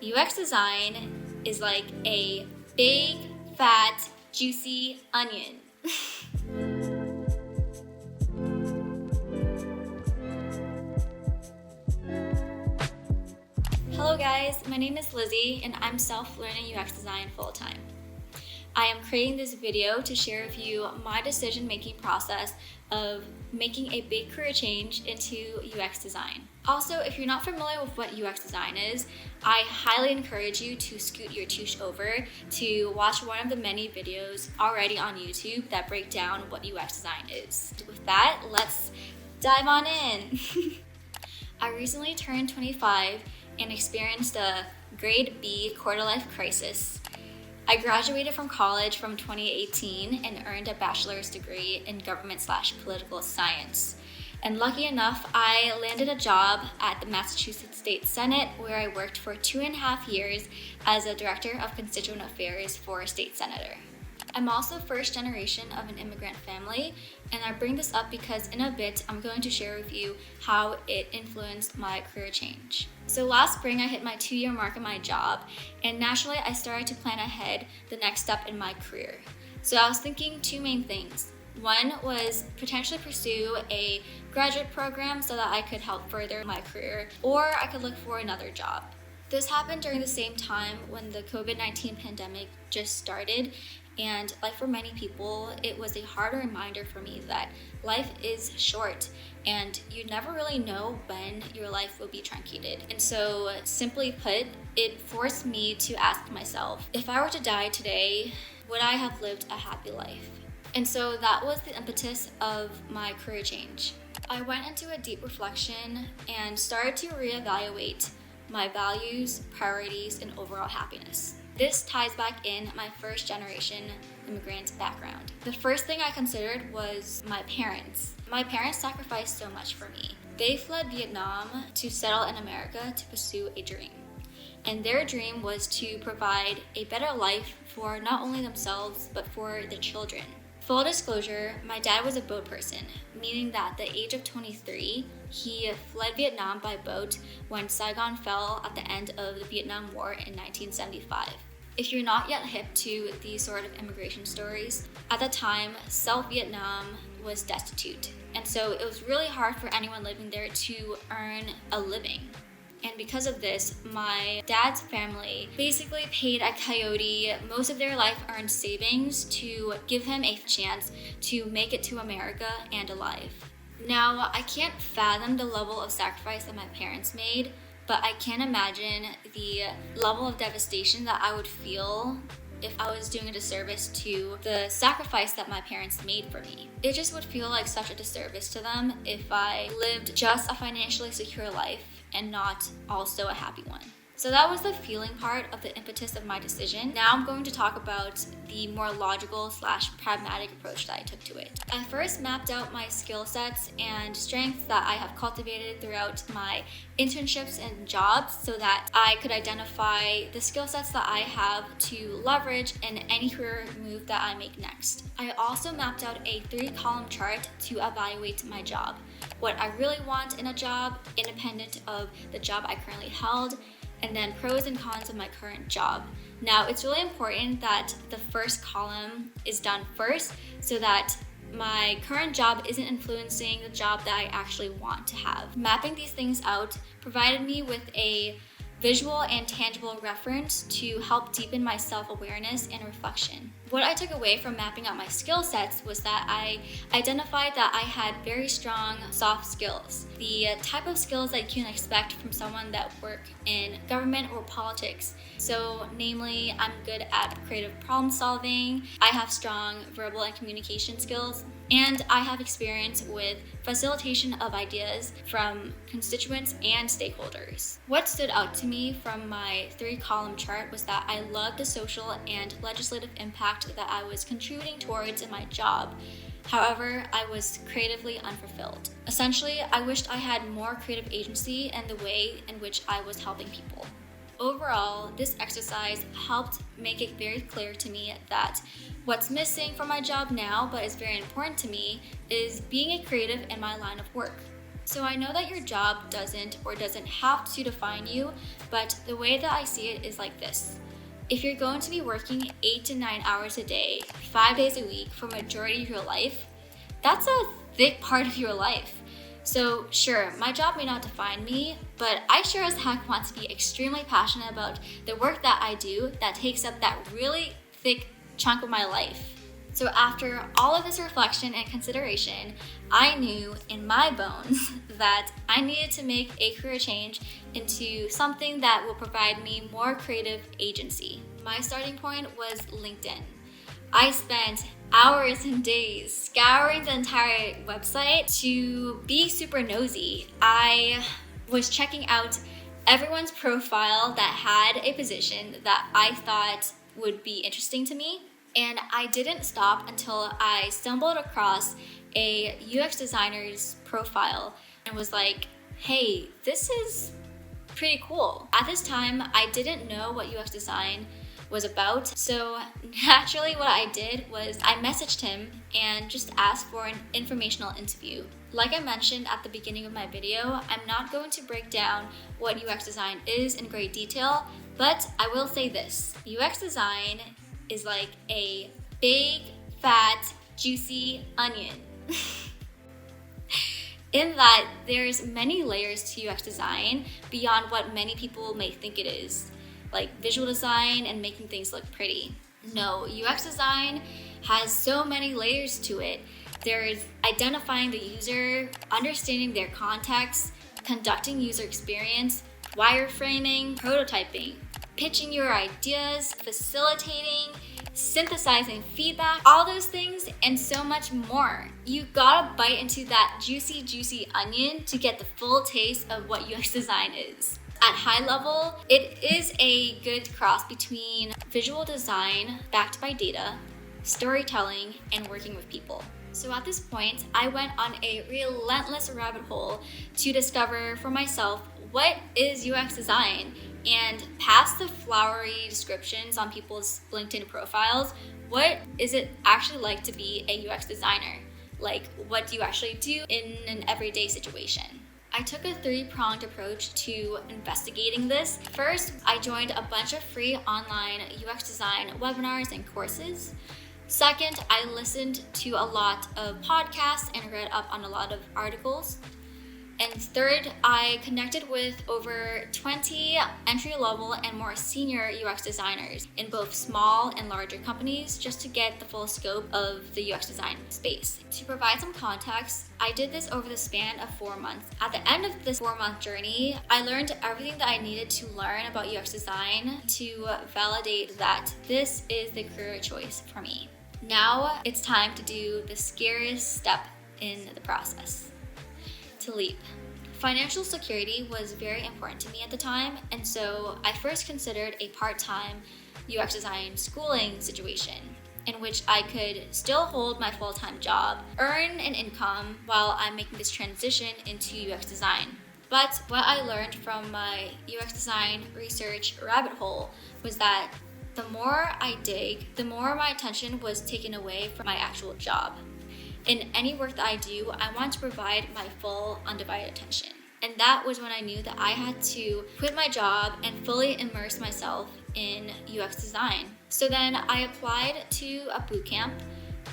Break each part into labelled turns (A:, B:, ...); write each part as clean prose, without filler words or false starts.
A: UX design is like a big, fat, juicy onion. Hello guys, my name is Lizzie and I'm self-learning UX design full-time. I am creating this video to share with you my decision-making process of making a big career change into UX design. Also, if you're not familiar with what UX design is, I highly encourage you to scoot your tush over to watch one of the many videos already on YouTube that break down what UX design is. With that, let's dive on in. I recently turned 25 and experienced a grade B quarter-life crisis. I graduated from college from 2018 and earned a bachelor's degree in government/political science. And lucky enough, I landed a job at the Massachusetts State Senate where I worked for 2.5 years as a director of constituent affairs for a state senator. I'm also first generation of an immigrant family, and I bring this up because in a bit I'm going to share with you how it influenced my career change. So last spring I hit my 2-year mark at my job, and naturally I started to plan ahead the next step in my career. So I was thinking two main things. One was potentially pursue a graduate program so that I could help further my career, or I could look for another job. This happened during the same time when the COVID-19 pandemic just started, and like for many people, it was a hard reminder for me that life is short and you never really know when your life will be truncated. And so simply put, it forced me to ask myself, if I were to die today, would I have lived a happy life? And so that was the impetus of my career change. I went into a deep reflection and started to reevaluate my values, priorities, and overall happiness. This ties back in my first generation immigrant background. The first thing I considered was my parents. My parents sacrificed so much for me. They fled Vietnam to settle in America to pursue a dream. And their dream was to provide a better life for not only themselves, but for their children. Full disclosure, my dad was a boat person, meaning that at the age of 23, he fled Vietnam by boat when Saigon fell at the end of the Vietnam War in 1975. If you're not yet hip to these sort of immigration stories, at the time, South Vietnam was destitute. And so it was really hard for anyone living there to earn a living. And because of this, my dad's family basically paid a coyote most of their life earned savings to give him a chance to make it to America and alive. Now, I can't fathom the level of sacrifice that my parents made, but I can imagine the level of devastation that I would feel if I was doing a disservice to the sacrifice that my parents made for me. It just would feel like such a disservice to them if I lived just a financially secure life and not also a happy one. So that was the feeling part of the impetus of my decision. Now I'm going to talk about the more logical / pragmatic approach that I took to it. I first mapped out my skill sets and strengths that I have cultivated throughout my internships and jobs so that I could identify the skill sets that I have to leverage in any career move that I make next. I also mapped out a 3-column chart to evaluate my job. What I really want in a job, independent of the job I currently held, and then pros and cons of my current job. Now, it's really important that the first column is done first so that my current job isn't influencing the job that I actually want to have. Mapping these things out provided me with a visual and tangible reference to help deepen my self-awareness and reflection. What I took away from mapping out my skill sets was that I identified that I had very strong soft skills, the type of skills that you can expect from someone that work in government or politics. So namely, I'm good at creative problem solving, I have strong verbal and communication skills, and I have experience with facilitation of ideas from constituents and stakeholders. What stood out to me from my 3-column chart was that I loved the social and legislative impact that I was contributing towards in my job. However, I was creatively unfulfilled. Essentially, I wished I had more creative agency in the way in which I was helping people. Overall, this exercise helped make it very clear to me that what's missing from my job now, but is very important to me, is being a creative in my line of work. So I know that your job doesn't have to define you, but the way that I see it is like this. If you're going to be working 8 to 9 hours a day, 5 days a week for majority of your life, that's a thick part of your life. So sure, my job may not define me, but I sure as heck want to be extremely passionate about the work that I do that takes up that really thick chunk of my life. So after all of this reflection and consideration, I knew in my bones that I needed to make a career change into something that will provide me more creative agency. My starting point was LinkedIn. I spent hours and days scouring the entire website to be super nosy. I was checking out everyone's profile that had a position that I thought would be interesting to me. And I didn't stop until I stumbled across a UX designer's profile and was like, hey, this is pretty cool. At this time, I didn't know what UX design was about. So naturally what I did was I messaged him and just asked for an informational interview. Like I mentioned at the beginning of my video, I'm not going to break down what UX design is in great detail, but I will say this. UX design is like a big, fat, juicy onion. In that there's many layers to UX design beyond what many people may think it is, like visual design and making things look pretty. No, UX design has so many layers to it. There's identifying the user, understanding their context, conducting user experience, wireframing, prototyping, pitching your ideas, facilitating, synthesizing feedback, all those things and so much more. You gotta bite into that juicy, juicy onion to get the full taste of what UX design is. At high level, it is a good cross between visual design backed by data, storytelling, and working with people. So at this point, I went on a relentless rabbit hole to discover for myself what is UX design, and past the flowery descriptions on people's LinkedIn profiles, what is it actually like to be a UX designer? Like, what do you actually do in an everyday situation? I took a 3-pronged approach to investigating this. First, I joined a bunch of free online UX design webinars and courses. Second, I listened to a lot of podcasts and read up on a lot of articles. And third, I connected with over 20 entry-level and more senior UX designers in both small and larger companies just to get the full scope of the UX design space. To provide some context, I did this over the span of 4 months. At the end of this 4-month journey, I learned everything that I needed to learn about UX design to validate that this is the career choice for me. Now it's time to do the scariest step in the process. To leap. Financial security was very important to me at the time, and so I first considered a part-time UX design schooling situation in which I could still hold my full-time job, earn an income while I'm making this transition into UX design. But what I learned from my UX design research rabbit hole was that the more I dig, the more my attention was taken away from my actual job. In any work that I do, I want to provide my full undivided attention. And that was when I knew that I had to quit my job and fully immerse myself in UX design. So then I applied to a bootcamp,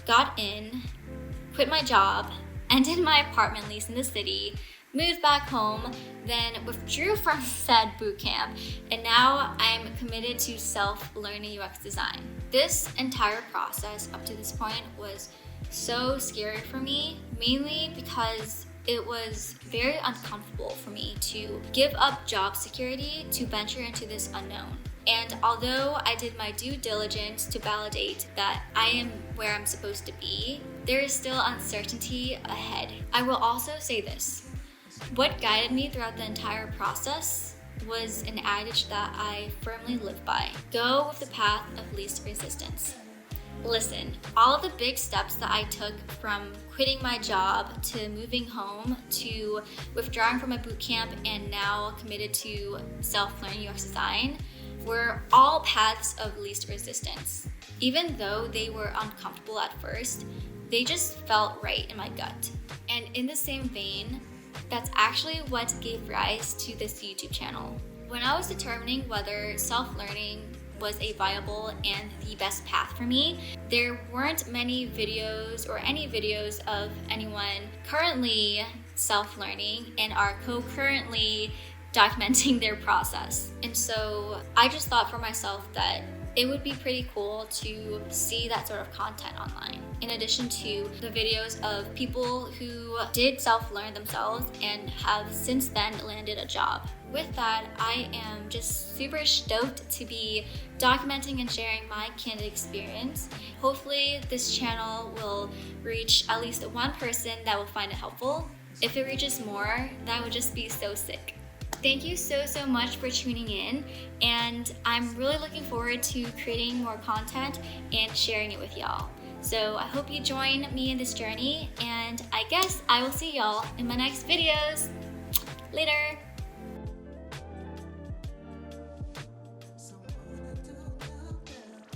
A: got in, quit my job, ended my apartment lease in the city, moved back home, then withdrew from said bootcamp, and now I'm committed to self-learning UX design. This entire process up to this point was so scary for me, mainly because it was very uncomfortable for me to give up job security to venture into this unknown. And although I did my due diligence to validate that I am where I'm supposed to be, there is still uncertainty ahead. I will also say this. What guided me throughout the entire process was an adage that I firmly live by. Go with the path of least resistance. Listen, all of the big steps that I took from quitting my job to moving home to withdrawing from my bootcamp and now committed to self-learning UX design were all paths of least resistance. Even though they were uncomfortable at first, they just felt right in my gut. And in the same vein, That's actually what gave rise to this YouTube channel. When I was determining whether self-learning was a viable and the best path for me, there weren't many videos or any videos of anyone currently self-learning and are co-currently documenting their process. And so I just thought for myself that it would be pretty cool to see that sort of content online, in addition to the videos of people who did self-learn themselves and have since then landed a job. With that, I am just super stoked to be documenting and sharing my candid experience. Hopefully this channel will reach at least one person that will find it helpful. If it reaches more, that would just be so sick. Thank you so much for tuning in, and I'm really looking forward to creating more content and sharing it with y'all. So I hope you join me in this journey, and I guess I will see y'all in my next videos. Later!